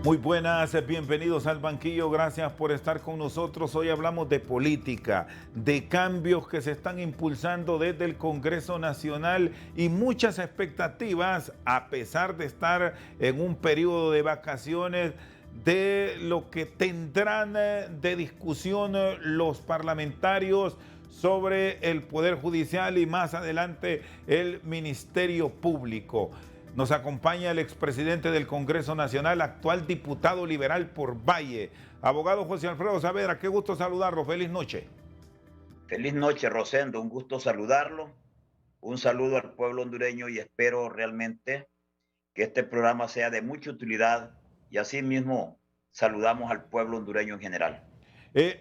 Muy buenas, bienvenidos al banquillo, gracias por estar con nosotros. Hoy hablamos de política, de cambios que se están impulsando desde el Congreso Nacional y muchas expectativas a pesar de estar en un periodo de vacaciones de lo que tendrán de discusión los parlamentarios sobre el Poder Judicial y más adelante el Ministerio Público. Nos acompaña el expresidente del Congreso Nacional, actual diputado liberal por Valle, abogado José Alfredo Saavedra. Qué gusto saludarlo. Feliz noche. Feliz noche, Rosendo. Un gusto saludarlo. Un saludo al pueblo hondureño y espero realmente que este programa sea de mucha utilidad y asimismo saludamos al pueblo hondureño en general.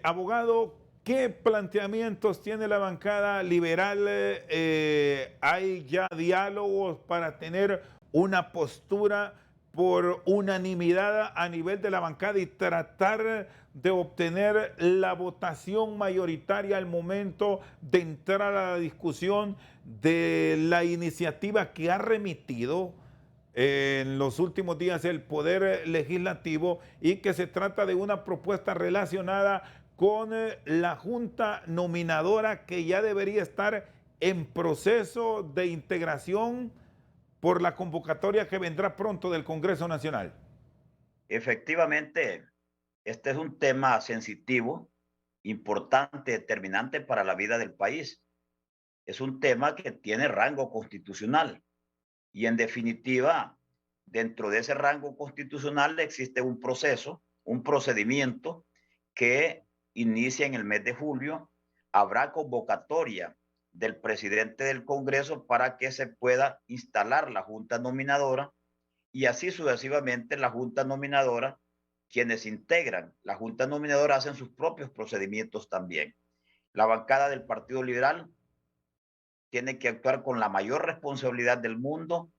Abogado, ¿qué planteamientos tiene la bancada liberal? ¿Hay ya diálogos para tener una postura por unanimidad a nivel de la bancada y tratar de obtener la votación mayoritaria al momento de entrar a la discusión de la iniciativa que ha remitido en los últimos días el Poder Legislativo y que se trata de una propuesta relacionada con la Junta Nominadora que ya debería estar en proceso de integración por la convocatoria que vendrá pronto del Congreso Nacional? Efectivamente, este es un tema sensitivo, importante, determinante para la vida del país. Es un tema que tiene rango constitucional y en definitiva, dentro de ese rango constitucional existe un proceso, un procedimiento que inicia en el mes de julio. Habrá convocatoria del presidente del Congreso para que se pueda instalar la Junta Nominadora y así sucesivamente la Junta Nominadora, quienes integran la Junta Nominadora hacen sus propios procedimientos también. La bancada del Partido Liberal tiene que actuar con la mayor responsabilidad del mundo,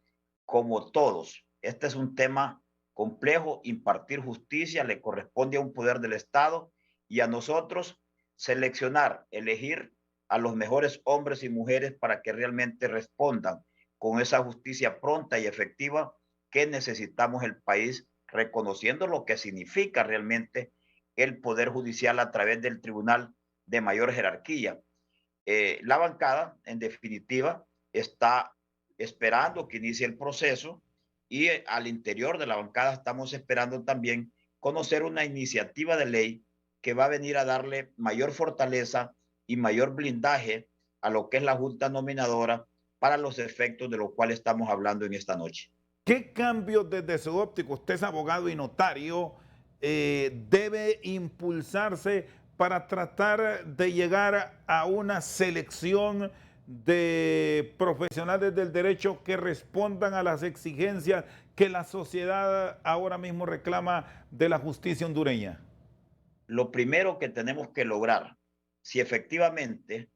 como todos. Este es un tema complejo, impartir justicia le corresponde a un poder del Estado y a nosotros seleccionar, elegir a los mejores hombres y mujeres para que realmente respondan con esa justicia pronta y efectiva que necesitamos el país, reconociendo lo que significa realmente el Poder Judicial a través del Tribunal de mayor jerarquía. La bancada, en definitiva, está esperando que inicie el proceso y al interior de la bancada estamos esperando también conocer una iniciativa de ley que va a venir a darle mayor fortaleza y mayor blindaje a lo que es la Junta Nominadora para los efectos de lo cual estamos hablando en esta noche. ¿Qué cambios desde su óptico, usted es abogado y notario, debe impulsarse para tratar de llegar a una selección de profesionales del derecho que respondan a las exigencias que la sociedad ahora mismo reclama de la justicia hondureña? Lo primero que tenemos que lograr, si efectivamente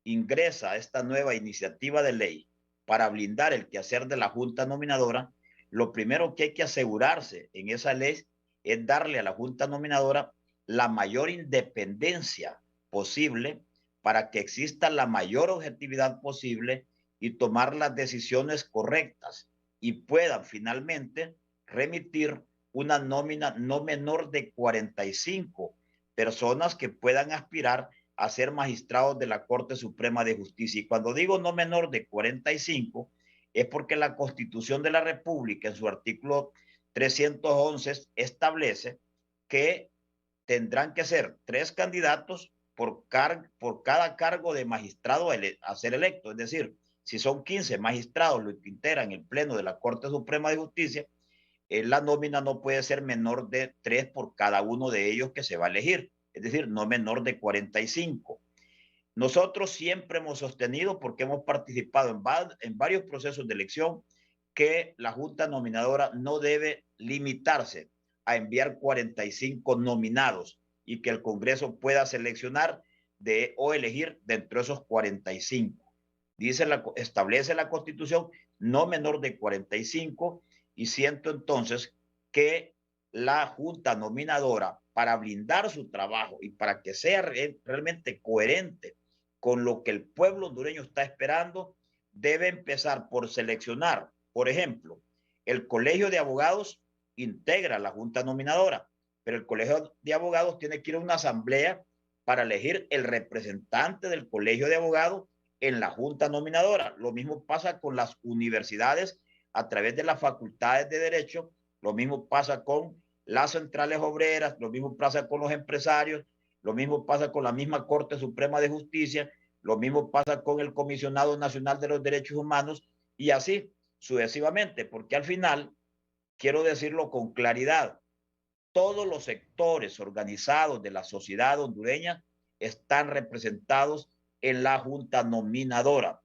ingresa esta nueva iniciativa de ley para blindar el quehacer de la Junta Nominadora, lo primero que hay que asegurarse en esa ley es darle a la Junta Nominadora la mayor independencia posible para que exista la mayor objetividad posible y tomar las decisiones correctas y puedan finalmente remitir una nómina no menor de 45 personas que puedan aspirar a ser magistrados de la Corte Suprema de Justicia. Y cuando digo no menor de 45, es porque la Constitución de la República, en su artículo 311, establece que tendrán que ser 3 candidatos por cada cargo de magistrado a ser electo. Es decir, si son 15 magistrados los que integran el Pleno de la Corte Suprema de Justicia, la nómina no puede ser menor de 3 por cada uno de ellos que se va a elegir, es decir, no menor de 45. Nosotros siempre hemos sostenido, porque hemos participado en varios procesos de elección, que la Junta Nominadora no debe limitarse a enviar 45 nominados y que el Congreso pueda seleccionar o elegir dentro de esos 45. Establece la Constitución no menor de 45 y siento entonces que la Junta Nominadora, para blindar su trabajo y para que sea realmente coherente con lo que el pueblo hondureño está esperando, debe empezar por seleccionar, por ejemplo, el Colegio de Abogados integra la junta nominadora, pero el colegio de abogados tiene que ir a una asamblea para elegir el representante del colegio de abogados en la junta nominadora. Lo mismo pasa con las universidades a través de las facultades de derecho, lo mismo pasa con las centrales obreras, lo mismo pasa con los empresarios, lo mismo pasa con la misma Corte Suprema de Justicia, lo mismo pasa con el Comisionado Nacional de los Derechos Humanos y así sucesivamente, porque al final, quiero decirlo con claridad, todos los sectores organizados de la sociedad hondureña están representados en la junta nominadora.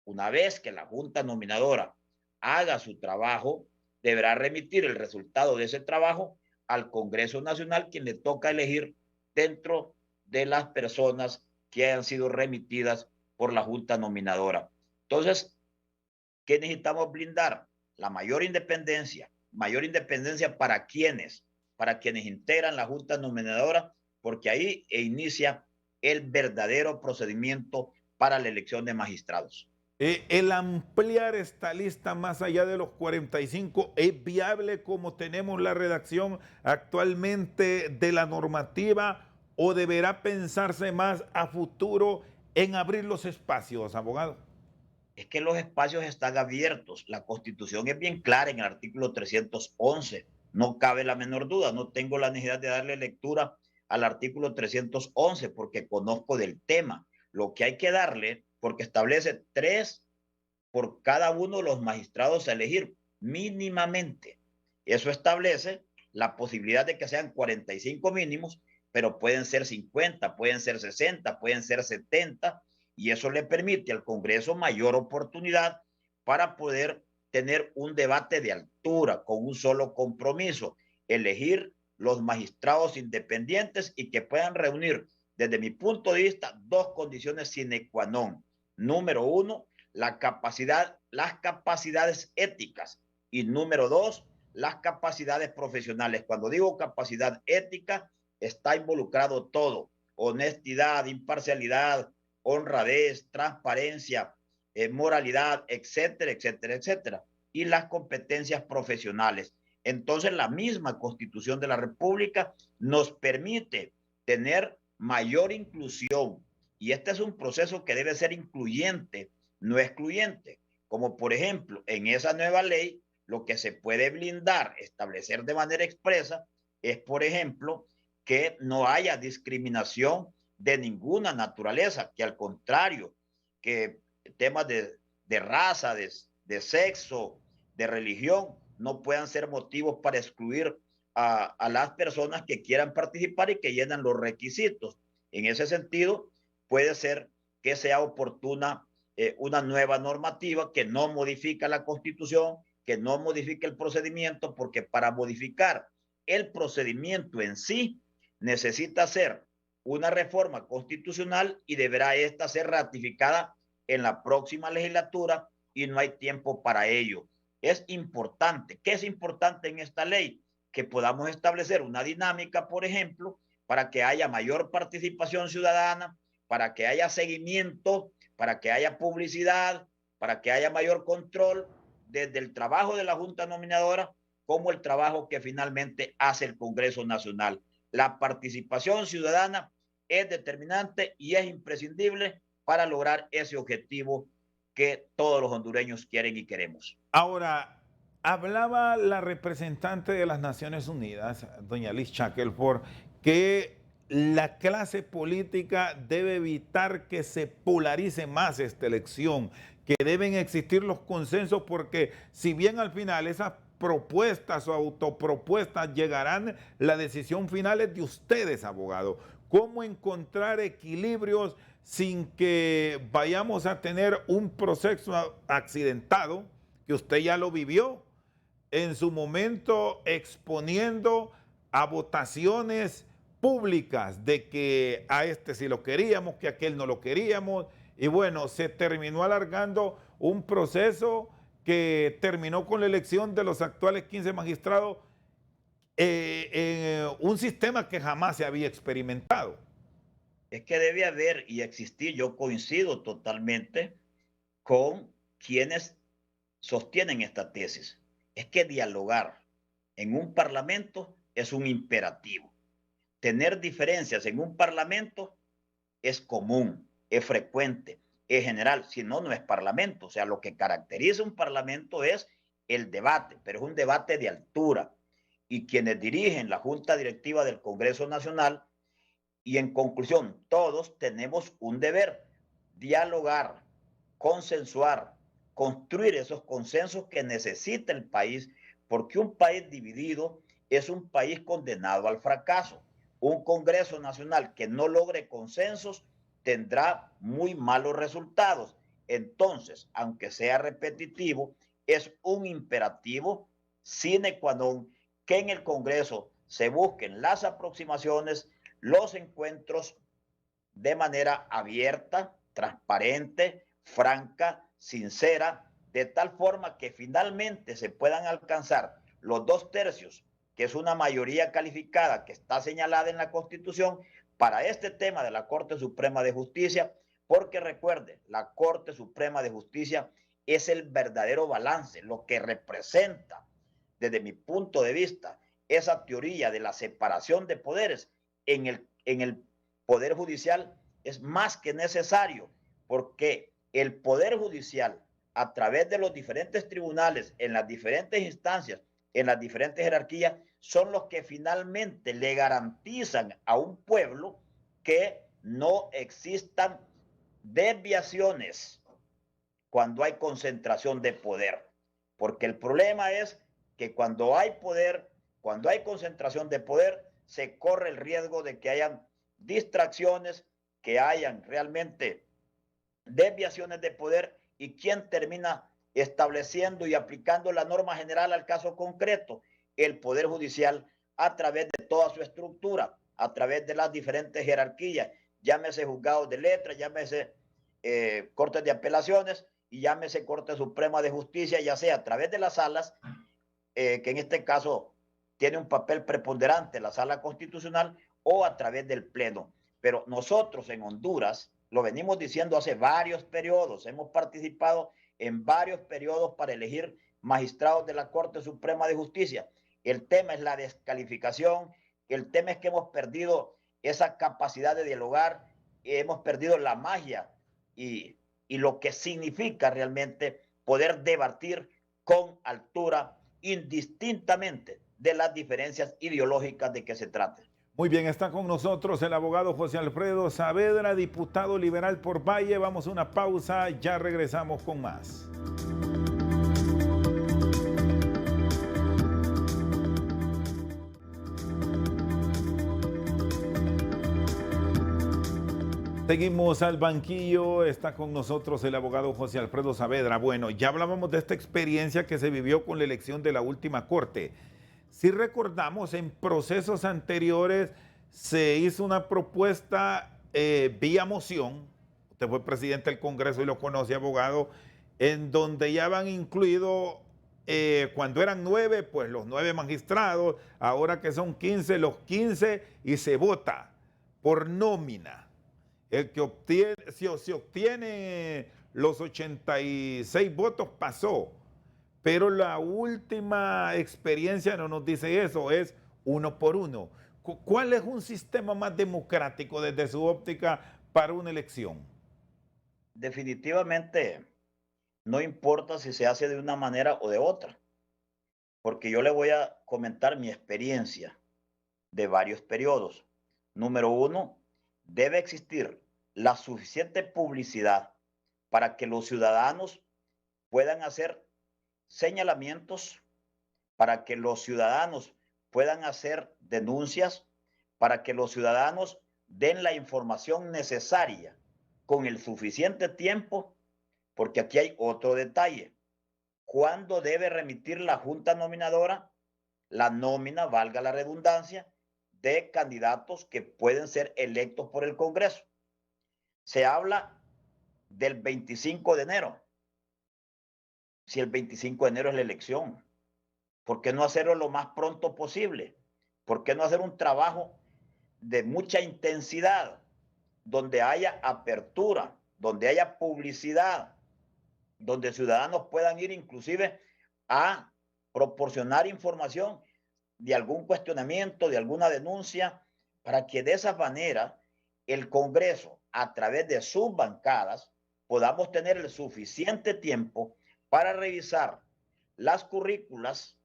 Una vez que la junta nominadora haga su trabajo, deberá remitir el resultado de ese trabajo al Congreso Nacional, quien le toca elegir dentro de las personas que hayan sido remitidas por la junta nominadora. Entonces, ¿qué necesitamos blindar? La mayor independencia. Mayor independencia para quienes integran la junta nominadora, porque ahí inicia el verdadero procedimiento para la elección de magistrados. El ampliar esta lista más allá de los 45, ¿es viable como tenemos la redacción actualmente de la normativa o deberá pensarse más a futuro en abrir los espacios, abogado? Es que los espacios están abiertos. La Constitución es bien clara en el artículo 311. No cabe la menor duda. No tengo la necesidad de darle lectura al artículo 311 porque conozco del tema. Lo que hay que darle, porque establece 3 por cada uno de los magistrados a elegir mínimamente. Eso establece la posibilidad de que sean 45 mínimos, pero pueden ser 50, pueden ser 60, pueden ser 70, y eso le permite al Congreso mayor oportunidad para poder tener un debate de altura con un solo compromiso, elegir los magistrados independientes y que puedan reunir, desde mi punto de vista, 2 condiciones sine qua non. Número 1, las capacidades éticas y número 2, las capacidades profesionales. Cuando digo capacidad ética, está involucrado todo: honestidad, imparcialidad, honradez, transparencia, moralidad, etcétera, etcétera, etcétera. Y las competencias profesionales. Entonces, la misma Constitución de la República nos permite tener mayor inclusión. Y este es un proceso que debe ser incluyente, no excluyente. Como por ejemplo, en esa nueva ley, lo que se puede blindar, establecer de manera expresa, es, por ejemplo, que no haya discriminación de ninguna naturaleza, que al contrario, que temas de raza, de sexo, de religión, no puedan ser motivos para excluir a las personas que quieran participar y que llenan los requisitos. En ese sentido, puede ser que sea oportuna una nueva normativa que no modifica la Constitución, que no modifique el procedimiento, porque para modificar el procedimiento en sí necesita ser una reforma constitucional y deberá esta ser ratificada en la próxima legislatura y no hay tiempo para ello. Es importante. ¿Qué es importante en esta ley? Que podamos establecer una dinámica, por ejemplo, para que haya mayor participación ciudadana, para que haya seguimiento, para que haya publicidad, para que haya mayor control desde el trabajo de la Junta Nominadora como el trabajo que finalmente hace el Congreso Nacional. La participación ciudadana es determinante y es imprescindible para lograr ese objetivo que todos los hondureños quieren y queremos. Ahora, hablaba la representante de las Naciones Unidas, doña Liz Shackelford, que la clase política debe evitar que se polarice más esta elección, que deben existir los consensos, porque si bien al final esas propuestas o autopropuestas llegarán, la decisión final es de ustedes, abogado. ¿Cómo encontrar equilibrios sin que vayamos a tener un proceso accidentado, que usted ya lo vivió en su momento exponiendo a votaciones públicas de que a este sí lo queríamos, que a aquel no lo queríamos, y bueno, se terminó alargando un proceso que terminó con la elección de los actuales 15 magistrados en un sistema que jamás se había experimentado? Es que debe haber y existir, yo coincido totalmente con quienes sostienen esta tesis, es que dialogar, en un parlamento es un imperativo. Tener diferencias en un parlamento es común, es frecuente, es general, si no, no es parlamento. O sea, lo que caracteriza un parlamento es el debate, pero es un debate de altura. Y quienes dirigen la Junta Directiva del Congreso Nacional, y en conclusión, todos tenemos un deber: dialogar, consensuar, construir esos consensos que necesita el país, porque un país dividido es un país condenado al fracaso. Un Congreso Nacional que no logre consensos tendrá muy malos resultados. Entonces, aunque sea repetitivo, es un imperativo sine qua non que en el Congreso se busquen las aproximaciones, los encuentros de manera abierta, transparente, franca, sincera, de tal forma que finalmente se puedan alcanzar los 2/3, que es una mayoría calificada que está señalada en la Constitución para este tema de la Corte Suprema de Justicia, porque recuerde, la Corte Suprema de Justicia es el verdadero balance, lo que representa, desde mi punto de vista, esa teoría de la separación de poderes en el Poder Judicial es más que necesario, porque el Poder Judicial, a través de los diferentes tribunales, en las diferentes instancias, en las diferentes jerarquías, son los que finalmente le garantizan a un pueblo que no existan desviaciones cuando hay concentración de poder. Porque el problema es que cuando hay poder, cuando hay concentración de poder, se corre el riesgo de que hayan distracciones, que hayan realmente desviaciones de poder, y quién termina estableciendo y aplicando la norma general al caso concreto: el Poder Judicial, a través de toda su estructura, a través de las diferentes jerarquías, llámese juzgados de letra, llámese cortes de apelaciones y llámese Corte Suprema de Justicia, ya sea a través de las salas, que en este caso tiene un papel preponderante la sala constitucional, o a través del pleno. Pero nosotros en Honduras, lo venimos diciendo hace varios periodos, hemos participado en varios periodos para elegir magistrados de la Corte Suprema de Justicia. El tema es la descalificación, el tema es que hemos perdido esa capacidad de dialogar, hemos perdido la magia y lo que significa realmente poder debatir con altura, indistintamente de las diferencias ideológicas de que se trate. Muy bien, está con nosotros el abogado José Alfredo Saavedra, diputado liberal por Valle. Vamos a una pausa, ya regresamos con más. Seguimos al banquillo, está con nosotros el abogado José Alfredo Saavedra. Bueno, ya hablábamos de esta experiencia que se vivió con la elección de la última corte. Si recordamos, en procesos anteriores se hizo una propuesta vía moción, usted fue presidente del Congreso y lo conoce, abogado, en donde ya van incluido, cuando eran 9, pues los 9 magistrados, ahora que son 15, los 15, y se vota por nómina. El que obtiene, si obtiene los 86 votos, pasó. Pero la última experiencia no nos dice eso, es 1 por 1. ¿Cuál es un sistema más democrático desde su óptica para una elección? Definitivamente, no importa si se hace de una manera o de otra, porque yo le voy a comentar mi experiencia de varios periodos. Número 1, debe existir la suficiente publicidad para que los ciudadanos puedan hacer señalamientos, para que los ciudadanos puedan hacer denuncias, para que los ciudadanos den la información necesaria con el suficiente tiempo, porque aquí hay otro detalle. ¿Cuándo debe remitir la Junta Nominadora la nómina, valga la redundancia, de candidatos que pueden ser electos por el Congreso? Se habla del 25 de enero. Si el 25 de enero es la elección, ¿por qué no hacerlo lo más pronto posible? ¿Por qué no hacer un trabajo de mucha intensidad, donde haya apertura, donde haya publicidad, donde ciudadanos puedan ir inclusive a proporcionar información de algún cuestionamiento, de alguna denuncia, para que de esa manera el Congreso, a través de sus bancadas, podamos tener el suficiente tiempo para revisar las currículas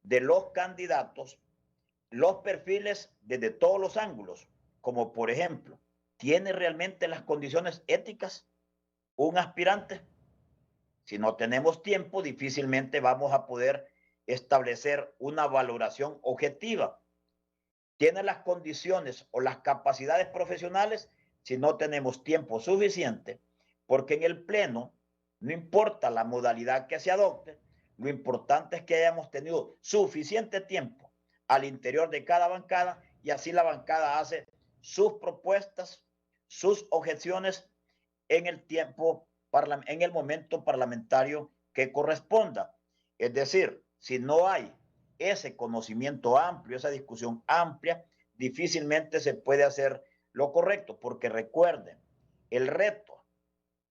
de los candidatos, los perfiles desde todos los ángulos, como por ejemplo, ¿tiene realmente las condiciones éticas un aspirante? Si no tenemos tiempo, difícilmente vamos a poder establecer una valoración objetiva. ¿Tiene las condiciones o las capacidades profesionales? Si no tenemos tiempo suficiente, porque en el Pleno, no importa la modalidad que se adopte, lo importante es que hayamos tenido suficiente tiempo al interior de cada bancada y así la bancada hace sus propuestas, sus objeciones en el tiempo, en el momento parlamentario que corresponda. Es decir, si no hay ese conocimiento amplio, esa discusión amplia, difícilmente se puede hacer lo correcto, porque recuerden, el reto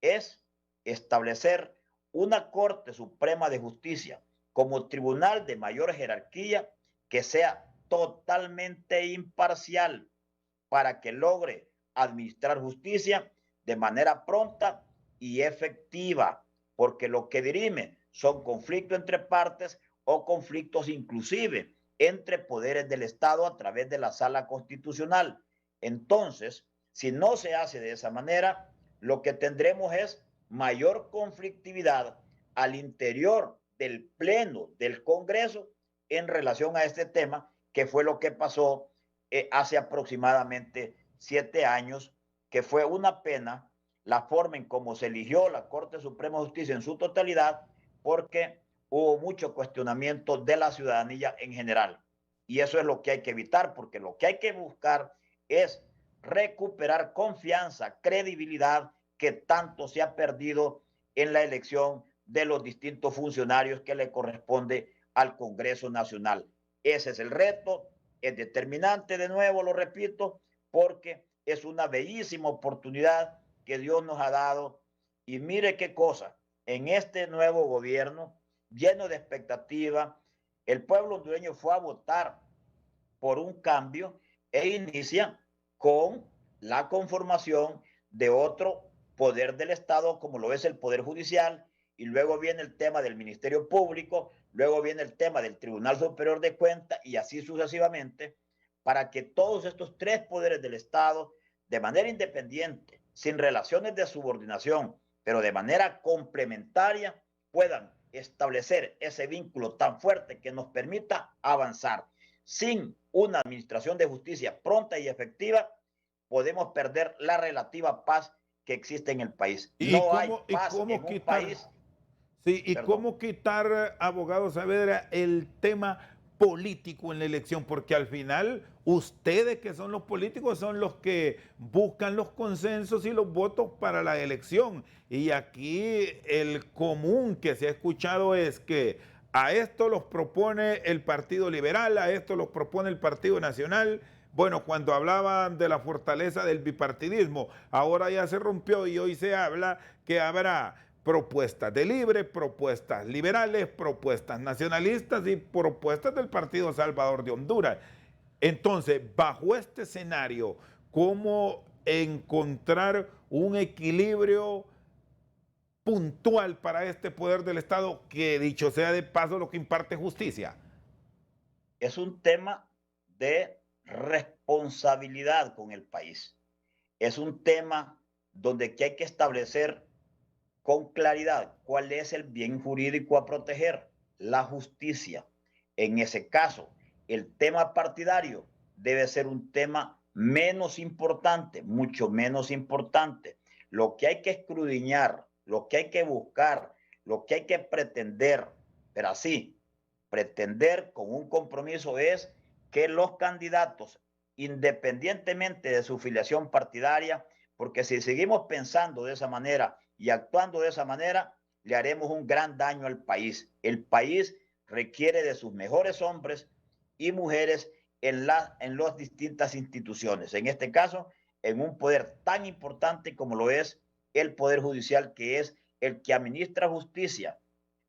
es establecer una Corte Suprema de Justicia como tribunal de mayor jerarquía que sea totalmente imparcial para que logre administrar justicia de manera pronta y efectiva, porque lo que dirime son conflictos entre partes o conflictos inclusive entre poderes del Estado a través de la Sala Constitucional. Entonces, si no se hace de esa manera, lo que tendremos es mayor conflictividad al interior del Pleno del Congreso en relación a este tema, que fue lo que pasó hace aproximadamente 7 años, que fue una pena la forma en cómo se eligió la Corte Suprema de Justicia en su totalidad, porque hubo mucho cuestionamiento de la ciudadanía en general. Y eso es lo que hay que evitar, porque lo que hay que buscar es recuperar confianza, credibilidad que tanto se ha perdido en la elección de los distintos funcionarios que le corresponde al Congreso Nacional. Ese es el reto, es determinante, de nuevo lo repito, porque es una bellísima oportunidad que Dios nos ha dado. Y mire qué cosa, en este nuevo gobierno, lleno de expectativa, el pueblo hondureño fue a votar por un cambio e inicia con la conformación de otro poder del Estado, como lo es el Poder Judicial, y luego viene el tema del Ministerio Público, luego viene el tema del Tribunal Superior de Cuentas y así sucesivamente, para que todos estos tres poderes del Estado, de manera independiente, sin relaciones de subordinación, pero de manera complementaria, puedan establecer ese vínculo tan fuerte que nos permita avanzar. Sin una administración de justicia pronta y efectiva, podemos perder la relativa paz que existe en el país. No hay paz en un país. Sí, y cómo quitar, abogado Saavedra, el tema político en la elección, porque al final ustedes que son los políticos son los que buscan los consensos y los votos para la elección. Y aquí el común que se ha escuchado es que a esto los propone el Partido Liberal, a esto los propone el Partido Nacional. Bueno, cuando hablaban de la fortaleza del bipartidismo, ahora ya se rompió y hoy se habla que habrá propuestas de Libre, propuestas liberales, propuestas nacionalistas y propuestas del Partido Salvador de Honduras. Entonces, bajo este escenario, ¿cómo encontrar un equilibrio puntual para este poder del Estado que, dicho sea de paso, lo que imparte justicia? Es un tema de responsabilidad con el país. Es un tema donde hay que establecer con claridad cuál es el bien jurídico a proteger, la justicia. En ese caso, el tema partidario debe ser un tema menos importante, mucho menos importante. Lo que hay que escudriñar, lo que hay que buscar, lo que hay que pretender, pero así, pretender con un compromiso es que los candidatos, independientemente de su filiación partidaria, porque si seguimos pensando de esa manera y actuando de esa manera, le haremos un gran daño al país. El país requiere de sus mejores hombres y mujeres en las distintas instituciones. En este caso, en un poder tan importante como lo es el Poder Judicial, que es el que administra justicia,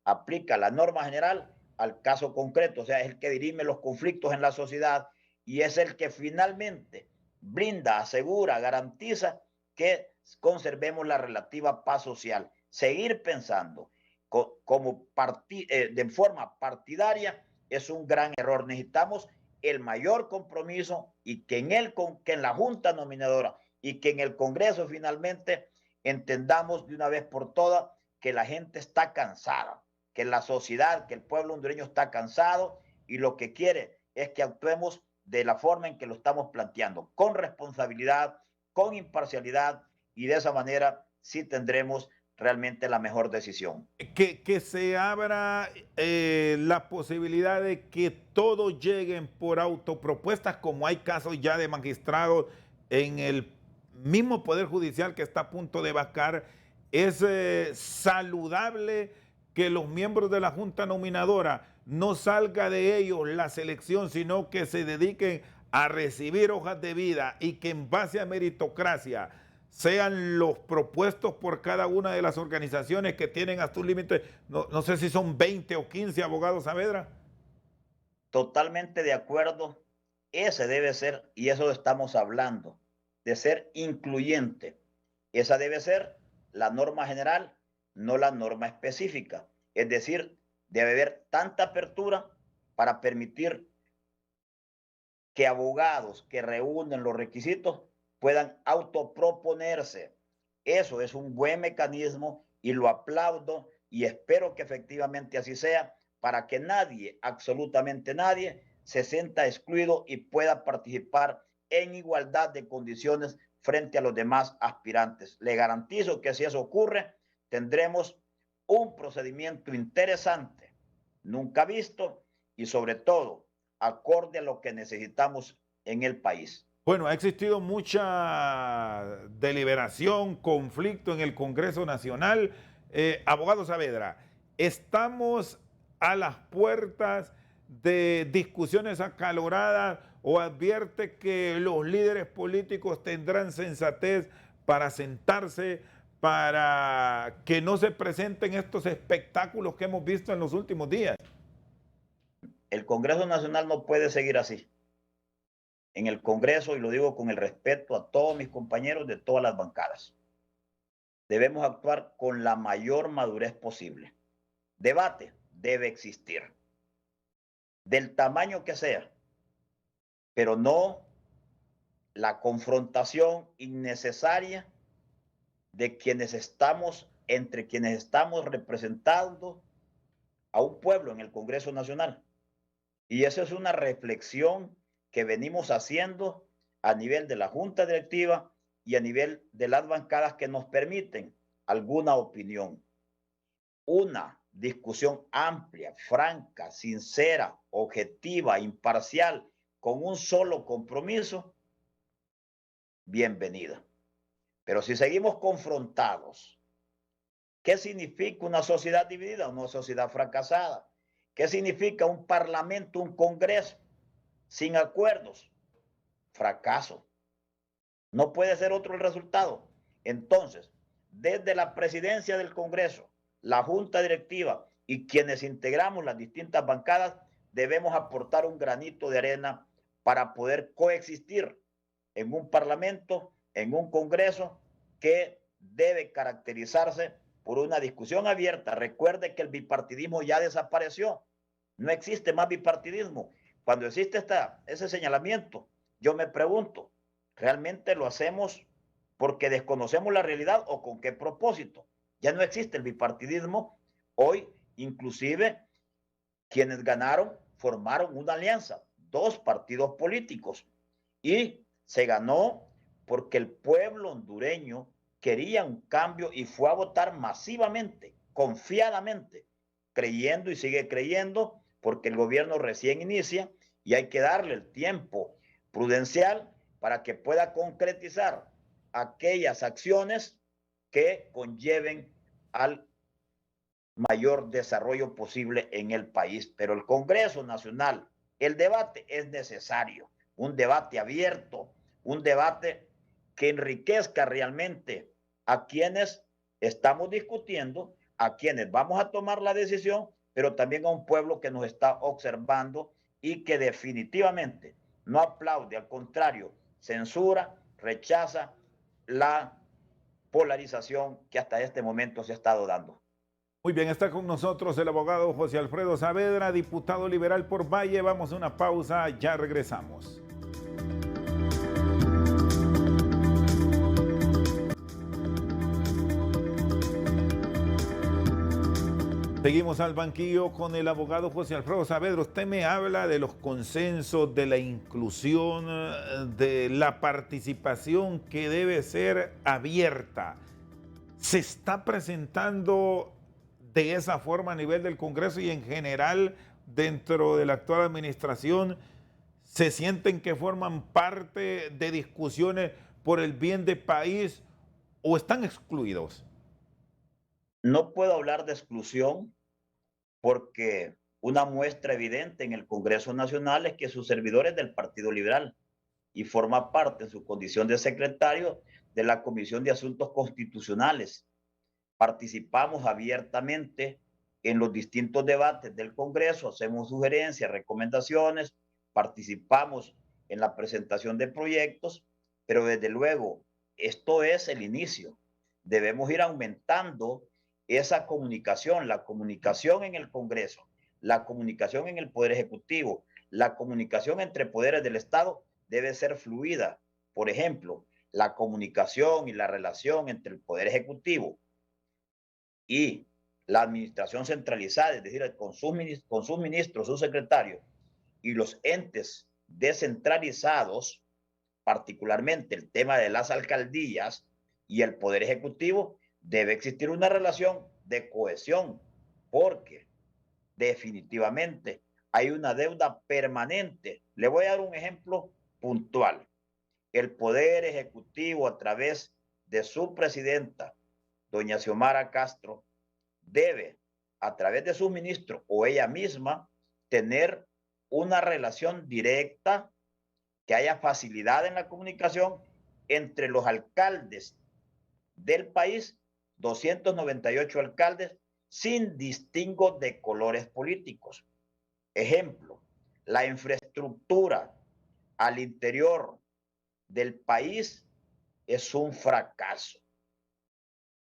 aplica la norma general, al caso concreto, o sea, es el que dirime los conflictos en la sociedad y es el que finalmente brinda, asegura, garantiza que conservemos la relativa paz social. Seguir pensando de forma partidaria es un gran error. Necesitamos el mayor compromiso y que en la Junta Nominadora y que en el Congreso finalmente entendamos de una vez por todas que la gente está cansada, que la sociedad, que el pueblo hondureño está cansado y lo que quiere es que actuemos de la forma en que lo estamos planteando, con responsabilidad, con imparcialidad y de esa manera sí tendremos realmente la mejor decisión. Que se abra la posibilidad de que todos lleguen por autopropuestas, como hay casos ya de magistrados en el mismo Poder Judicial que está a punto de vacar. Es saludable que los miembros de la Junta Nominadora no salga de ellos la selección, sino que se dediquen a recibir hojas de vida y que en base a meritocracia sean los propuestos por cada una de las organizaciones que tienen hasta un límite, no sé si son 20 o 15 abogados, Saavedra. Totalmente de acuerdo. Ese debe ser, y eso estamos hablando, de ser incluyente. Esa debe ser la norma general, no la norma específica. Es decir, debe haber tanta apertura para permitir que abogados que reúnen los requisitos puedan autoproponerse. Eso es un buen mecanismo y lo aplaudo y espero que efectivamente así sea para que nadie, absolutamente nadie, se sienta excluido y pueda participar en igualdad de condiciones frente a los demás aspirantes. Le garantizo que si eso ocurre, tendremos un procedimiento interesante, nunca visto y sobre todo acorde a lo que necesitamos en el país. Bueno, ha existido mucha deliberación, conflicto en el Congreso Nacional. Abogado Saavedra, ¿estamos a las puertas de discusiones acaloradas o advierte que los líderes políticos tendrán sensatez para sentarse, para que no se presenten estos espectáculos que hemos visto en los últimos días? El Congreso Nacional no puede seguir así. En el Congreso, y lo digo con el respeto a todos mis compañeros de todas las bancadas, debemos actuar con la mayor madurez posible. Debate debe existir, del tamaño que sea, pero no la confrontación innecesaria de entre quienes estamos representando a un pueblo en el Congreso Nacional. Y esa es una reflexión que venimos haciendo a nivel de la Junta Directiva y a nivel de las bancadas que nos permiten alguna opinión. Una discusión amplia, franca, sincera, objetiva, imparcial, con un solo compromiso, bienvenida. Pero si seguimos confrontados, ¿qué significa una sociedad dividida? Una sociedad fracasada. ¿Qué significa un parlamento, un congreso sin acuerdos? Fracaso. No puede ser otro el resultado. Entonces, desde la presidencia del Congreso, la junta directiva y quienes integramos las distintas bancadas, debemos aportar un granito de arena para poder coexistir en un parlamento, en un Congreso que debe caracterizarse por una discusión abierta. Recuerde que el bipartidismo ya desapareció. No existe más bipartidismo. Cuando existe ese señalamiento, yo me pregunto, ¿realmente lo hacemos porque desconocemos la realidad o con qué propósito? Ya no existe el bipartidismo. Hoy, inclusive, quienes ganaron formaron una alianza, dos partidos políticos, y se ganó porque el pueblo hondureño quería un cambio y fue a votar masivamente, confiadamente, creyendo y sigue creyendo, porque el gobierno recién inicia y hay que darle el tiempo prudencial para que pueda concretizar aquellas acciones que conlleven al mayor desarrollo posible en el país. Pero el Congreso Nacional, el debate es necesario, un debate abierto, un debate que enriquezca realmente a quienes estamos discutiendo, a quienes vamos a tomar la decisión pero también a un pueblo que nos está observando y que definitivamente no aplaude, al contrario, censura, rechaza la polarización que hasta este momento se ha estado dando. Muy bien, está con nosotros el abogado José Alfredo Saavedra, diputado liberal por Valle. Vamos a una pausa, ya regresamos. Seguimos al banquillo con el abogado José Alfredo Saavedra. Usted me habla de los consensos, de la inclusión, de la participación que debe ser abierta. ¿Se está presentando de esa forma a nivel del Congreso y en general dentro de la actual administración? ¿Se sienten que forman parte de discusiones por el bien del país o están excluidos? No puedo hablar de exclusión porque una muestra evidente en el Congreso Nacional es que sus servidores del Partido Liberal y forma parte en su condición de secretario de la Comisión de Asuntos Constitucionales. Participamos abiertamente en los distintos debates del Congreso, hacemos sugerencias, recomendaciones, participamos en la presentación de proyectos, pero desde luego esto es el inicio. Debemos ir aumentando esa comunicación, la comunicación en el Congreso, la comunicación en el Poder Ejecutivo, la comunicación entre poderes del Estado debe ser fluida. Por ejemplo, la comunicación y la relación entre el Poder Ejecutivo y la administración centralizada, es decir, con sus ministros, sus secretarios y los entes descentralizados, particularmente el tema de las alcaldías y el Poder Ejecutivo, debe existir una relación de cohesión, porque definitivamente hay una deuda permanente. Le voy a dar un ejemplo puntual. El Poder Ejecutivo, a través de su presidenta, doña Xiomara Castro, debe, a través de sus ministros o ella misma, tener una relación directa, que haya facilidad en la comunicación entre los alcaldes del país, 298 alcaldes, sin distingo de colores políticos. Ejemplo, la infraestructura al interior del país es un fracaso.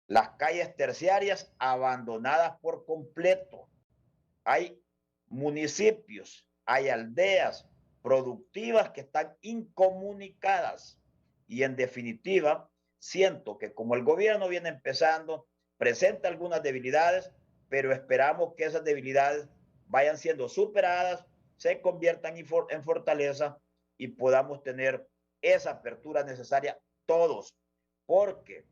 Las calles terciarias abandonadas por completo. Hay municipios, hay aldeas productivas que están incomunicadas. Y en definitiva, siento que como el gobierno viene empezando, presenta algunas debilidades, pero esperamos que esas debilidades vayan siendo superadas, se conviertan en fortaleza y podamos tener esa apertura necesaria todos, porque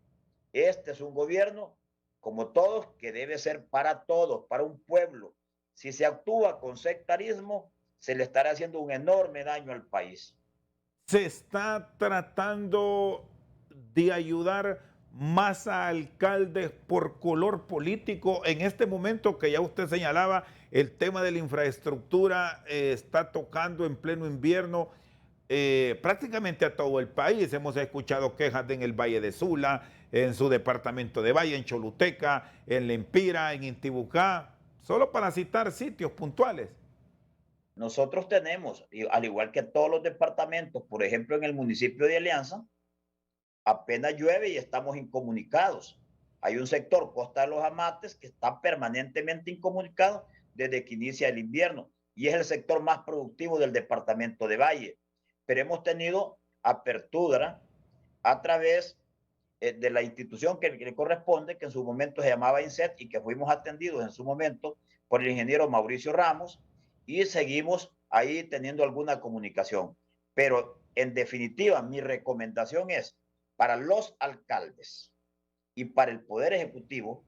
este es un gobierno, como todos, que debe ser para todos, para un pueblo. Si se actúa con sectarismo, se le estará haciendo un enorme daño al país. ¿Se está tratando de ayudar más a alcaldes por color político? En este momento que ya usted señalaba, el tema de la infraestructura está tocando en pleno invierno prácticamente a todo el país. Hemos escuchado quejas en el Valle de Sula, en su departamento de Valle, en Choluteca, en Lempira, en Intibucá, solo para citar sitios puntuales. Nosotros tenemos, al igual que todos los departamentos, por ejemplo, en el municipio de Alianza, apenas llueve y estamos incomunicados. Hay un sector, Costa de los Amates, que está permanentemente incomunicado desde que inicia el invierno y es el sector más productivo del departamento de Valle. Pero hemos tenido apertura a través de la institución que le corresponde, que en su momento se llamaba INSET y que fuimos atendidos en su momento por el ingeniero Mauricio Ramos, y seguimos ahí teniendo alguna comunicación. Pero en definitiva, mi recomendación es para los alcaldes y para el Poder Ejecutivo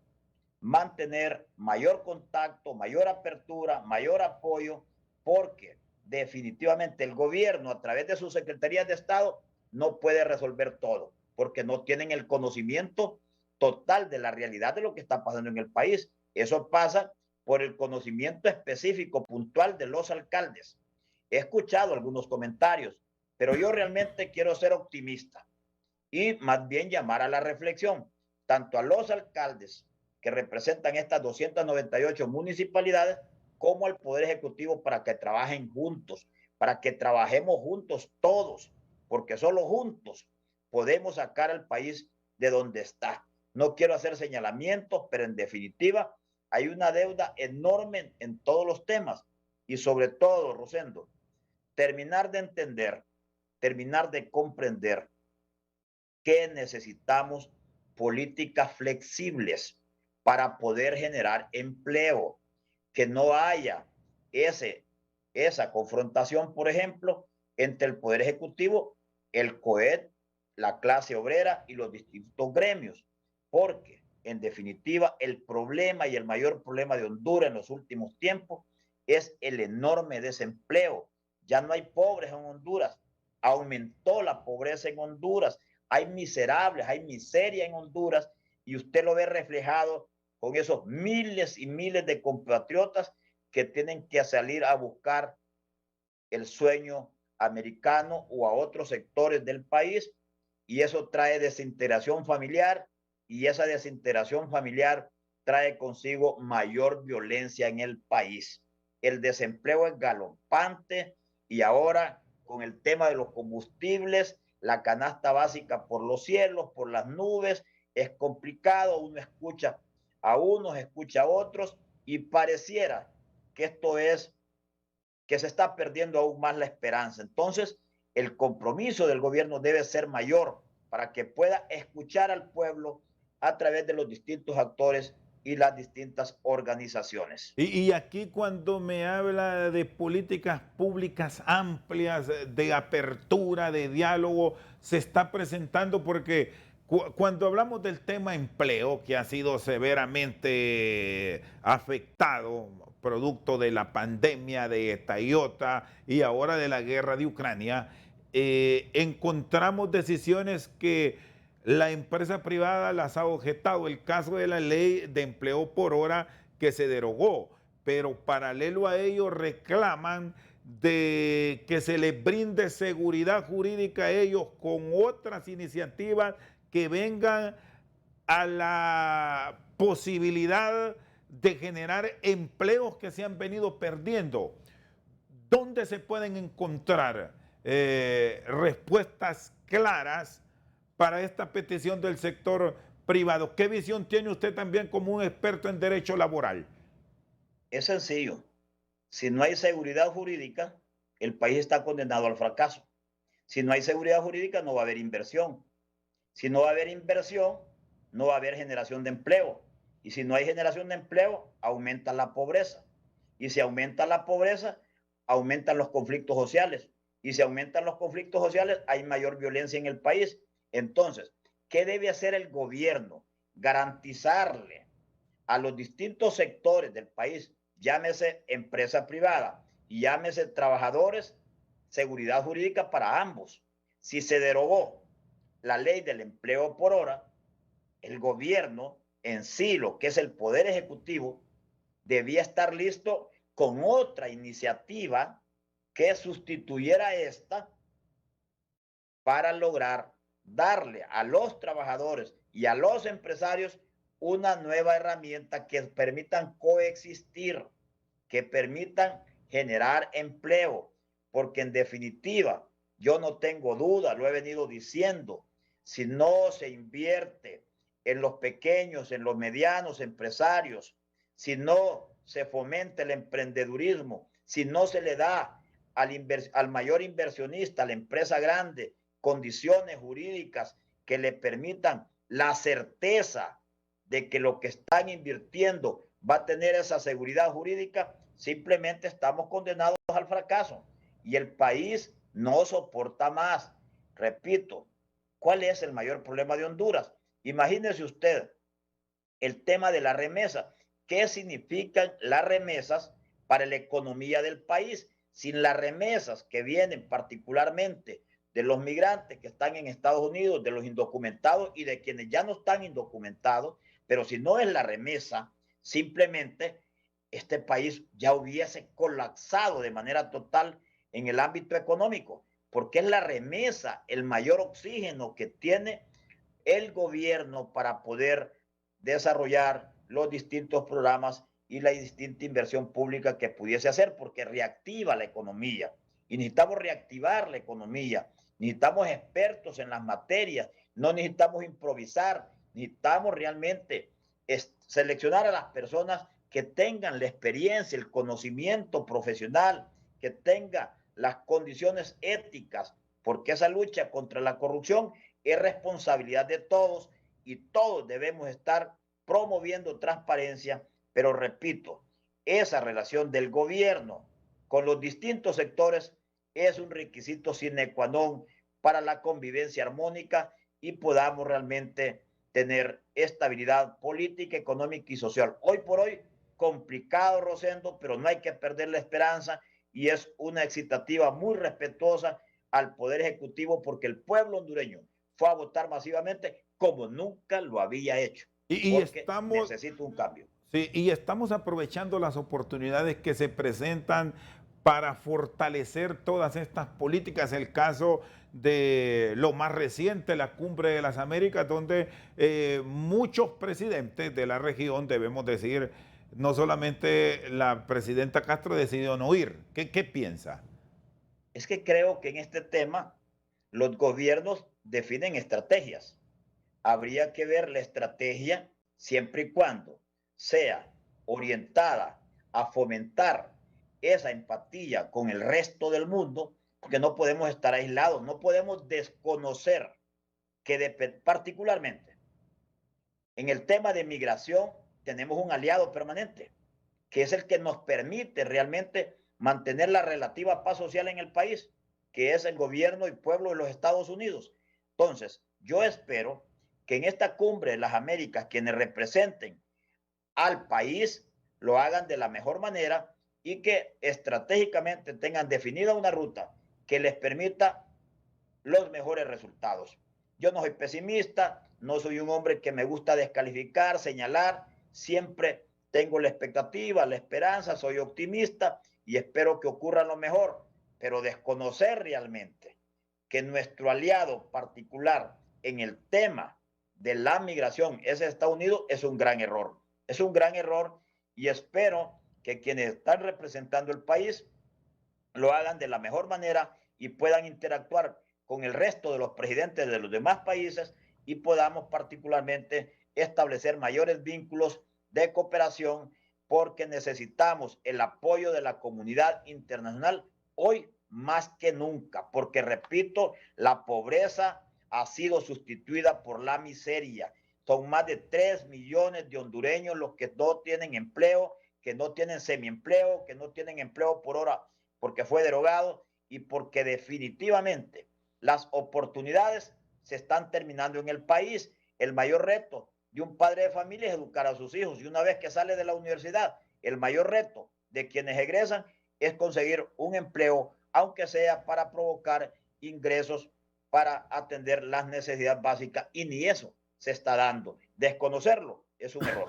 mantener mayor contacto, mayor apertura, mayor apoyo, porque definitivamente el gobierno a través de sus secretarías de Estado no puede resolver todo, porque no tienen el conocimiento total de la realidad de lo que está pasando en el país. Eso pasa por el conocimiento específico, puntual de los alcaldes. He escuchado algunos comentarios, pero yo realmente quiero ser optimista y más bien llamar a la reflexión, tanto a los alcaldes que representan estas 298 municipalidades como al Poder Ejecutivo para que trabajen juntos, para que trabajemos juntos todos, porque solo juntos podemos sacar al país de donde está. No quiero hacer señalamientos, pero en definitiva hay una deuda enorme en todos los temas y sobre todo, Rosendo, terminar de entender, terminar de comprender que necesitamos políticas flexibles para poder generar empleo, que no haya esa confrontación, por ejemplo, entre el Poder Ejecutivo, el COED, la clase obrera y los distintos gremios, porque en definitiva el problema y el mayor problema de Honduras en los últimos tiempos es el enorme desempleo. Ya no hay pobres en Honduras, aumentó la pobreza en Honduras, hay miserables, hay miseria en Honduras y usted lo ve reflejado con esos miles y miles de compatriotas que tienen que salir a buscar el sueño americano o a otros sectores del país y eso trae desintegración familiar y esa desintegración familiar trae consigo mayor violencia en el país. El desempleo es galopante y ahora con el tema de los combustibles, la canasta básica por los cielos, por las nubes, es complicado, uno escucha a unos, escucha a otros y pareciera que esto es que se está perdiendo aún más la esperanza. Entonces, el compromiso del gobierno debe ser mayor para que pueda escuchar al pueblo a través de los distintos actores y las distintas organizaciones. Y aquí cuando me habla de políticas públicas amplias, de apertura, de diálogo, se está presentando porque cuando hablamos del tema empleo, que ha sido severamente afectado, producto de la pandemia de Tayota y ahora de la guerra de Ucrania, encontramos decisiones que la empresa privada las ha objetado. El caso de la ley de empleo por hora que se derogó, pero paralelo a ello reclaman de que se les brinde seguridad jurídica a ellos con otras iniciativas que vengan a la posibilidad de generar empleos que se han venido perdiendo. ¿Dónde se pueden encontrar respuestas claras para esta petición del sector privado? ¿Qué visión tiene usted también como un experto en derecho laboral? Es sencillo. Si no hay seguridad jurídica, el país está condenado al fracaso. Si no hay seguridad jurídica, no va a haber inversión. Si no va a haber inversión, no va a haber generación de empleo. Y si no hay generación de empleo, aumenta la pobreza. Y si aumenta la pobreza, aumentan los conflictos sociales. Y si aumentan los conflictos sociales, hay mayor violencia en el país. Entonces, ¿qué debe hacer el gobierno? Garantizarle a los distintos sectores del país, llámese empresa privada y llámese trabajadores, seguridad jurídica para ambos. Si se derogó la ley del empleo por hora, el gobierno en sí, lo que es el Poder Ejecutivo, debía estar listo con otra iniciativa que sustituyera esta para lograr darle a los trabajadores y a los empresarios una nueva herramienta que permitan coexistir, que permitan generar empleo, porque en definitiva, yo no tengo duda, lo he venido diciendo, si no se invierte en los pequeños, en los medianos empresarios, si no se fomenta el emprendedurismo, si no se le da al mayor inversionista, a la empresa grande, condiciones jurídicas que le permitan la certeza de que lo que están invirtiendo va a tener esa seguridad jurídica, simplemente estamos condenados al fracaso y el país no soporta más. Repito, ¿cuál es el mayor problema de Honduras? Imagínese usted el tema de la remesa. ¿Qué significan las remesas para la economía del país? Sin las remesas que vienen particularmente de los migrantes que están en Estados Unidos, de los indocumentados y de quienes ya no están indocumentados, pero si no es la remesa, simplemente este país ya hubiese colapsado de manera total en el ámbito económico, porque es la remesa el mayor oxígeno que tiene el gobierno para poder desarrollar los distintos programas y la distinta inversión pública que pudiese hacer, porque reactiva la economía. Y necesitamos reactivar la economía. Necesitamos expertos en las materias, no necesitamos improvisar, necesitamos realmente seleccionar a las personas que tengan la experiencia, el conocimiento profesional, que tengan las condiciones éticas, porque esa lucha contra la corrupción es responsabilidad de todos y todos debemos estar promoviendo transparencia, pero repito, esa relación del gobierno con los distintos sectores es un requisito sine qua non para la convivencia armónica y podamos realmente tener estabilidad política, económica y social. Hoy por hoy, complicado, Rosendo, pero no hay que perder la esperanza y es una excitativa muy respetuosa al Poder Ejecutivo porque el pueblo hondureño fue a votar masivamente como nunca lo había hecho, Y porque estamos, necesita un cambio. sí, y estamos aprovechando las oportunidades que se presentan para fortalecer todas estas políticas. El caso de lo más reciente, la Cumbre de las Américas, donde muchos presidentes de la región, debemos decir, no solamente la presidenta Castro decidió no ir. ¿Qué piensa? Es que creo que en este tema los gobiernos definen estrategias. Habría que ver la estrategia siempre y cuando sea orientada a fomentar esa empatía con el resto del mundo, porque no podemos estar aislados, no podemos desconocer que particularmente en el tema de migración tenemos un aliado permanente, que es el que nos permite realmente mantener la relativa paz social en el país, que es el gobierno y pueblo de los Estados Unidos. Entonces, yo espero que en esta cumbre de las Américas quienes representen al país lo hagan de la mejor manera y que estratégicamente tengan definida una ruta que les permita los mejores resultados. Yo no soy pesimista, no soy un hombre que me gusta descalificar, señalar, siempre tengo la expectativa, la esperanza, soy optimista y espero que ocurra lo mejor, pero desconocer realmente que nuestro aliado particular en el tema de la migración es Estados Unidos es un gran error. Es un gran error y espero que quienes están representando el país lo hagan de la mejor manera y puedan interactuar con el resto de los presidentes de los demás países y podamos particularmente establecer mayores vínculos de cooperación porque necesitamos el apoyo de la comunidad internacional hoy más que nunca, porque repito, la pobreza ha sido sustituida por la miseria. Son más de 3 millones de hondureños los que no tienen empleo, que no tienen semiempleo, que no tienen empleo por hora porque fue derogado y porque definitivamente las oportunidades se están terminando en el país. El mayor reto de un padre de familia es educar a sus hijos y una vez que sale de la universidad, el mayor reto de quienes egresan es conseguir un empleo, aunque sea para provocar ingresos para atender las necesidades básicas y ni eso se está dando. Desconocerlo es un error.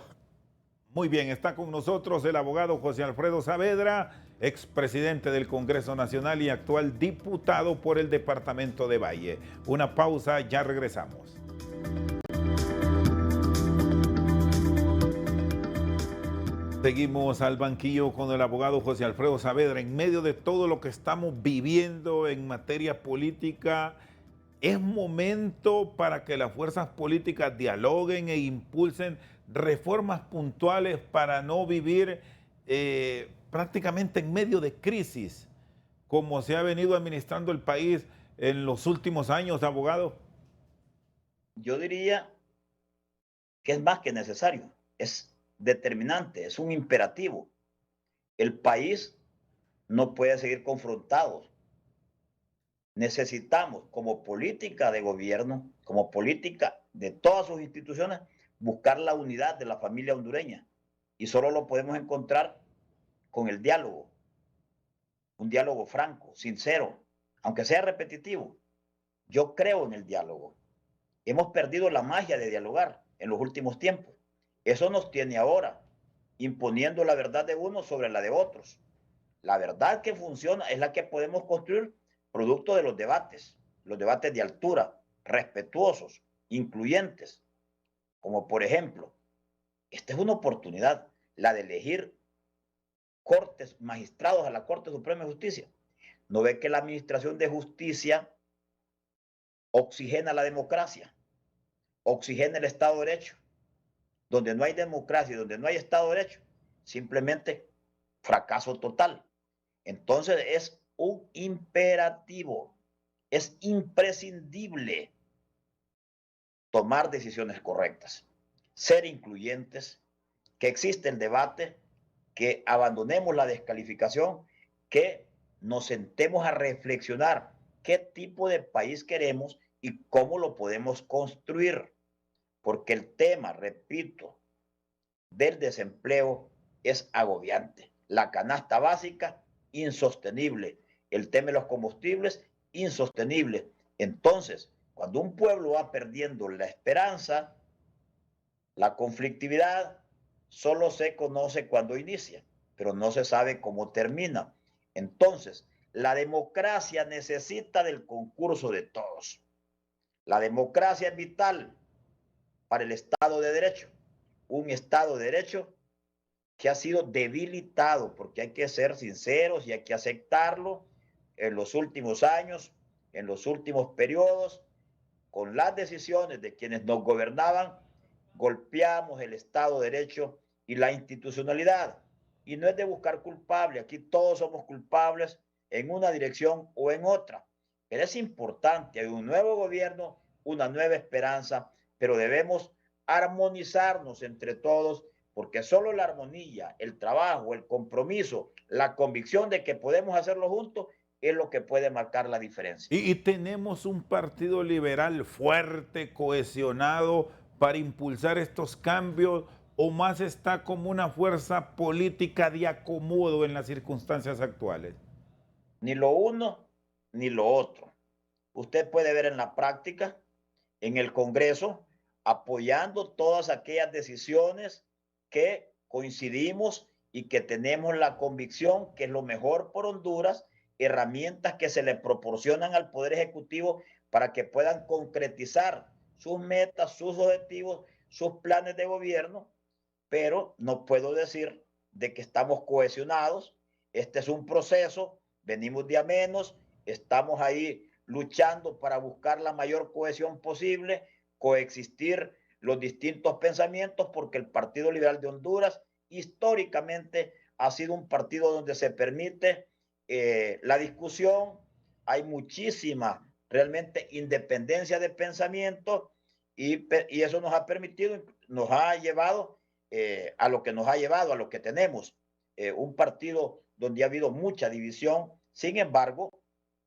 Muy bien, está con nosotros el abogado José Alfredo Saavedra, expresidente del Congreso Nacional y actual diputado por el departamento de Valle. Una pausa, ya regresamos. Seguimos al banquillo con el abogado José Alfredo Saavedra. En medio de todo lo que estamos viviendo en materia política, es momento para que las fuerzas políticas dialoguen e impulsen reformas puntuales para no vivir prácticamente en medio de crisis, como se ha venido administrando el país en los últimos años, abogado. Yo diría que es más que necesario, es determinante, es un imperativo. El país no puede seguir confrontado. Necesitamos, como política de gobierno, como política de todas sus instituciones, buscar la unidad de la familia hondureña. Y solo lo podemos encontrar con el diálogo, un diálogo franco, sincero, aunque sea repetitivo. Yo creo en el diálogo. Hemos perdido la magia de dialogar en los últimos tiempos. Eso nos tiene ahora imponiendo la verdad de unos sobre la de otros. La verdad que funciona es la que podemos construir producto de los debates de altura, respetuosos, incluyentes, como por ejemplo Esta es una oportunidad, la de elegir cortes, magistrados a la Corte Suprema de Justicia. ¿No ve que la administración de justicia oxigena la democracia, oxigena el Estado de Derecho? Donde no hay democracia y donde no hay Estado de Derecho, simplemente fracaso total. Entonces es un imperativo, es imprescindible tomar decisiones correctas, ser incluyentes, que existe el debate, que abandonemos la descalificación, que nos sentemos a reflexionar qué tipo de país queremos y cómo lo podemos construir. Porque el tema, repito, del desempleo es agobiante. La canasta básica, insostenible. El tema de los combustibles, insostenible. Entonces, cuando un pueblo va perdiendo la esperanza, la conflictividad solo se conoce cuando inicia, pero no se sabe cómo termina. Entonces, la democracia necesita del concurso de todos. La democracia es vital para el Estado de Derecho. Un Estado de Derecho que ha sido debilitado, porque hay que ser sinceros y hay que aceptarlo, en los últimos años, en los últimos periodos, con las decisiones de quienes nos gobernaban, golpeamos el Estado de Derecho y la institucionalidad. Y no es de buscar culpable, aquí todos somos culpables en una dirección o en otra. Pero es importante, hay un nuevo gobierno, una nueva esperanza, pero debemos armonizarnos entre todos, porque solo la armonía, el trabajo, el compromiso, la convicción de que podemos hacerlo juntos es lo que puede marcar la diferencia. Y tenemos un partido liberal fuerte, cohesionado para impulsar estos cambios, o más está como una fuerza política de acomodo en las circunstancias actuales. Ni lo uno ni lo otro. Usted puede ver en la práctica, en el Congreso, apoyando todas aquellas decisiones que coincidimos y que tenemos la convicción que es lo mejor por Honduras, herramientas que se le proporcionan al Poder Ejecutivo para que puedan concretizar sus metas, sus objetivos, sus planes de gobierno, pero no puedo decir de que estamos cohesionados. Este es un proceso, venimos de a menos, estamos ahí luchando para buscar la mayor cohesión posible, coexistir los distintos pensamientos, porque el Partido Liberal de Honduras históricamente ha sido un partido donde se permite la discusión, hay muchísima realmente independencia de pensamiento y eso nos ha permitido, nos ha llevado a lo que nos ha llevado, a lo que tenemos, un partido donde ha habido mucha división. Sin embargo,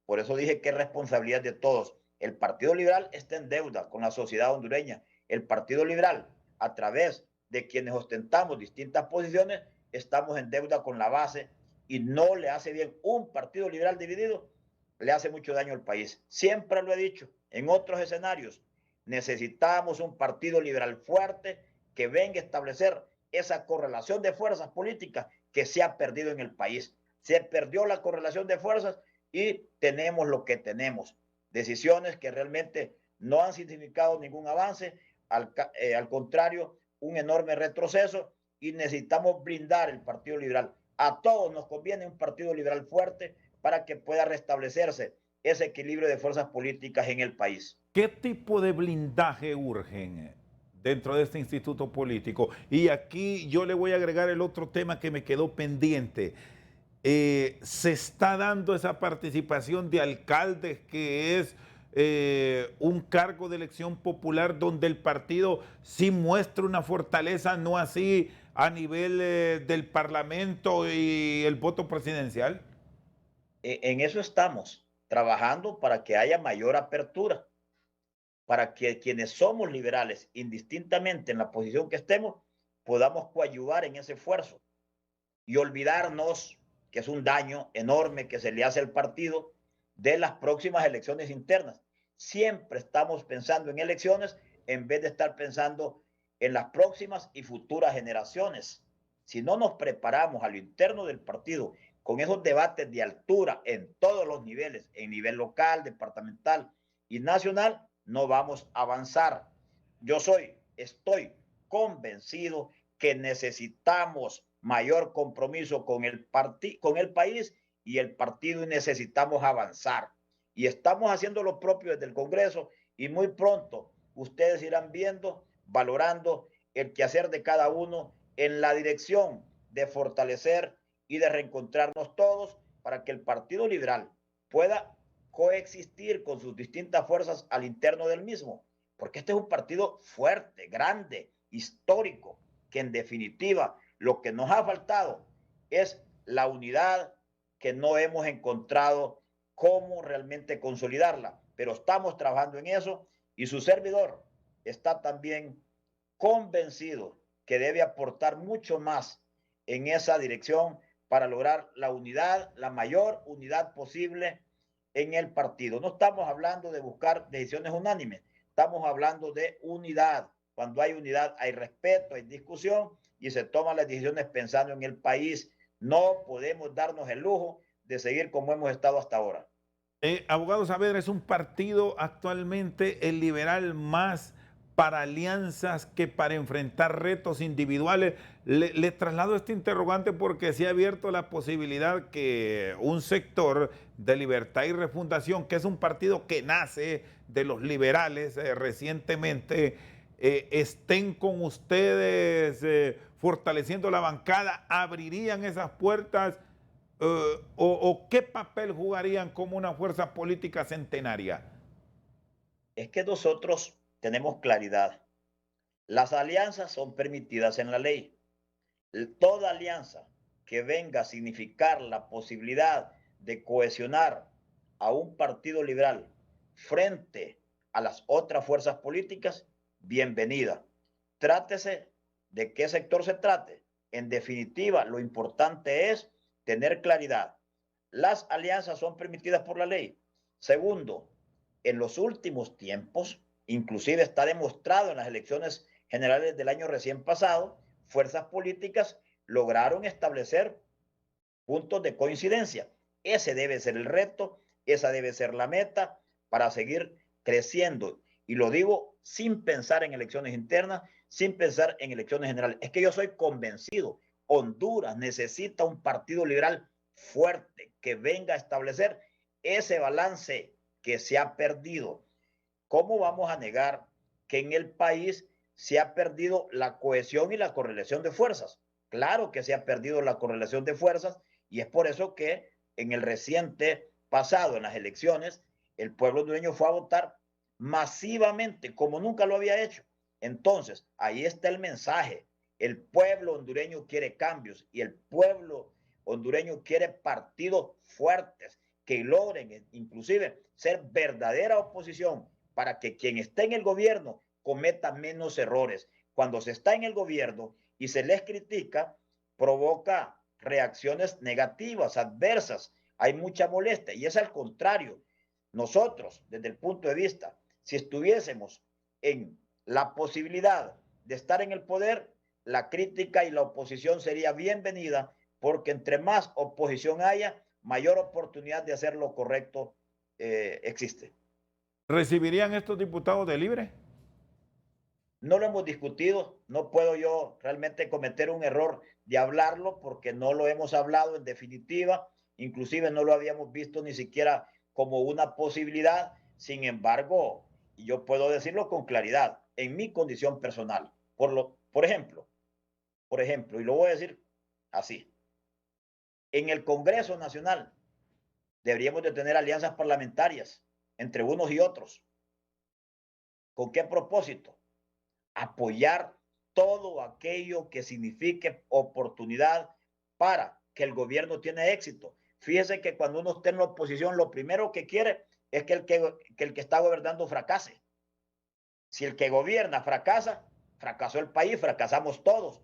por eso dije que es responsabilidad de todos. El Partido Liberal está en deuda con la sociedad hondureña. El Partido Liberal, a través de quienes ostentamos distintas posiciones, estamos en deuda con la base y no le hace bien. Un Partido Liberal dividido le hace mucho daño al país. Siempre lo he dicho en otros escenarios. Necesitamos un Partido Liberal fuerte que venga a establecer esa correlación de fuerzas políticas que se ha perdido en el país. Se perdió la correlación de fuerzas y tenemos lo que tenemos. Decisiones que realmente no han significado ningún avance, al contrario, un enorme retroceso, y necesitamos blindar el Partido Liberal. A todos nos conviene un Partido Liberal fuerte para que pueda restablecerse ese equilibrio de fuerzas políticas en el país. ¿Qué tipo de blindaje urgen dentro de este instituto político? Y aquí yo le voy a agregar el otro tema que me quedó pendiente. Se está dando esa participación de alcaldes, que es un cargo de elección popular donde el partido sí muestra una fortaleza, no así a nivel del Parlamento y el voto presidencial. En eso estamos trabajando para que haya mayor apertura, para que quienes somos liberales, indistintamente en la posición que estemos, podamos coadyuvar en ese esfuerzo y olvidarnos, que es un daño enorme que se le hace al partido, de las próximas elecciones internas. Siempre estamos pensando en elecciones en vez de estar pensando en las próximas y futuras generaciones. Si no nos preparamos a lo interno del partido con esos debates de altura en todos los niveles, en nivel local, departamental y nacional, no vamos a avanzar. Estoy convencido que necesitamos mayor compromiso con el país y el partido, y necesitamos avanzar. Y estamos haciendo lo propio desde el Congreso, y muy pronto ustedes irán viendo, valorando el quehacer de cada uno en la dirección de fortalecer y de reencontrarnos todos para que el Partido Liberal pueda coexistir con sus distintas fuerzas al interno del mismo, porque este es un partido fuerte, grande, histórico, que en definitiva lo que nos ha faltado es la unidad, que no hemos encontrado cómo realmente consolidarla, pero estamos trabajando en eso, y su servidor está también convencido que debe aportar mucho más en esa dirección para lograr la unidad, la mayor unidad posible en el partido. No estamos hablando de buscar decisiones unánimes, estamos hablando de unidad. Cuando hay unidad hay respeto, hay discusión y se toman las decisiones pensando en el país. No podemos darnos el lujo de seguir como hemos estado hasta ahora. Abogado Saavedra, es un partido actualmente el liberal más para alianzas que para enfrentar retos individuales. Le traslado este interrogante porque se ha abierto la posibilidad que un sector de Libertad y Refundación, que es un partido que nace de los liberales recientemente, estén con ustedes fortaleciendo la bancada, abrirían esas puertas. ¿O qué papel jugarían como una fuerza política centenaria? Es que nosotros tenemos claridad. Las alianzas son permitidas en la ley. Toda alianza que venga a significar la posibilidad de cohesionar a un partido liberal frente a las otras fuerzas políticas, bienvenida. Trátese de qué sector se trate. En definitiva, lo importante es tener claridad. Las alianzas son permitidas por la ley. Segundo, en los últimos tiempos, inclusive está demostrado en las elecciones generales del año recién pasado, fuerzas políticas lograron establecer puntos de coincidencia. Ese debe ser el reto, esa debe ser la meta para seguir creciendo. Y lo digo sin pensar en elecciones internas, sin pensar en elecciones generales. Es que yo soy convencido, Honduras necesita un partido liberal fuerte que venga a establecer ese balance que se ha perdido. ¿Cómo vamos a negar que en el país se ha perdido la cohesión y la correlación de fuerzas? Claro que se ha perdido la correlación de fuerzas, y es por eso que en el reciente pasado, en las elecciones, el pueblo hondureño fue a votar masivamente como nunca lo había hecho. Entonces, ahí está el mensaje. El pueblo hondureño quiere cambios, y el pueblo hondureño quiere partidos fuertes que logren inclusive ser verdadera oposición para que quien esté en el gobierno cometa menos errores. Cuando se está en el gobierno y se les critica, provoca reacciones negativas, adversas, hay mucha molestia, y es al contrario. Nosotros, desde el punto de vista, si estuviésemos en la posibilidad de estar en el poder, la crítica y la oposición sería bienvenida, porque entre más oposición haya, mayor oportunidad de hacer lo correcto existe. ¿Recibirían estos diputados de Libre? No lo hemos discutido, no puedo yo realmente cometer un error de hablarlo porque no lo hemos hablado en definitiva, inclusive no lo habíamos visto ni siquiera como una posibilidad. Sin embargo, yo puedo decirlo con claridad, en mi condición personal, por ejemplo, y lo voy a decir así, en el Congreso Nacional deberíamos de tener alianzas parlamentarias entre unos y otros. ¿Con qué propósito? Apoyar todo aquello que signifique oportunidad para que el gobierno tenga éxito. Fíjese que cuando uno está en la oposición, lo primero que quiere es que el que está gobernando fracase. Si el que gobierna fracasa, fracasó el país, fracasamos todos.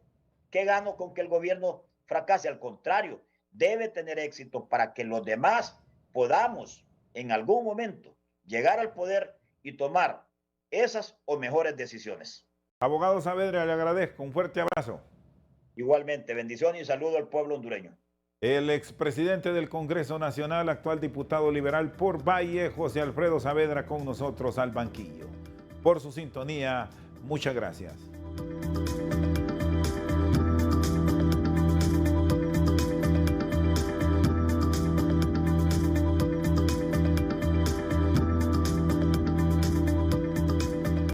¿Qué gano con que el gobierno fracase? Al contrario, debe tener éxito para que los demás podamos en algún momento llegar al poder y tomar esas o mejores decisiones. Abogado Saavedra, le agradezco. Un fuerte abrazo. Igualmente, bendiciones y saludo al pueblo hondureño. El expresidente del Congreso Nacional, actual diputado liberal por Valle, José Alfredo Saavedra, con nosotros al banquillo. Por su sintonía, muchas gracias.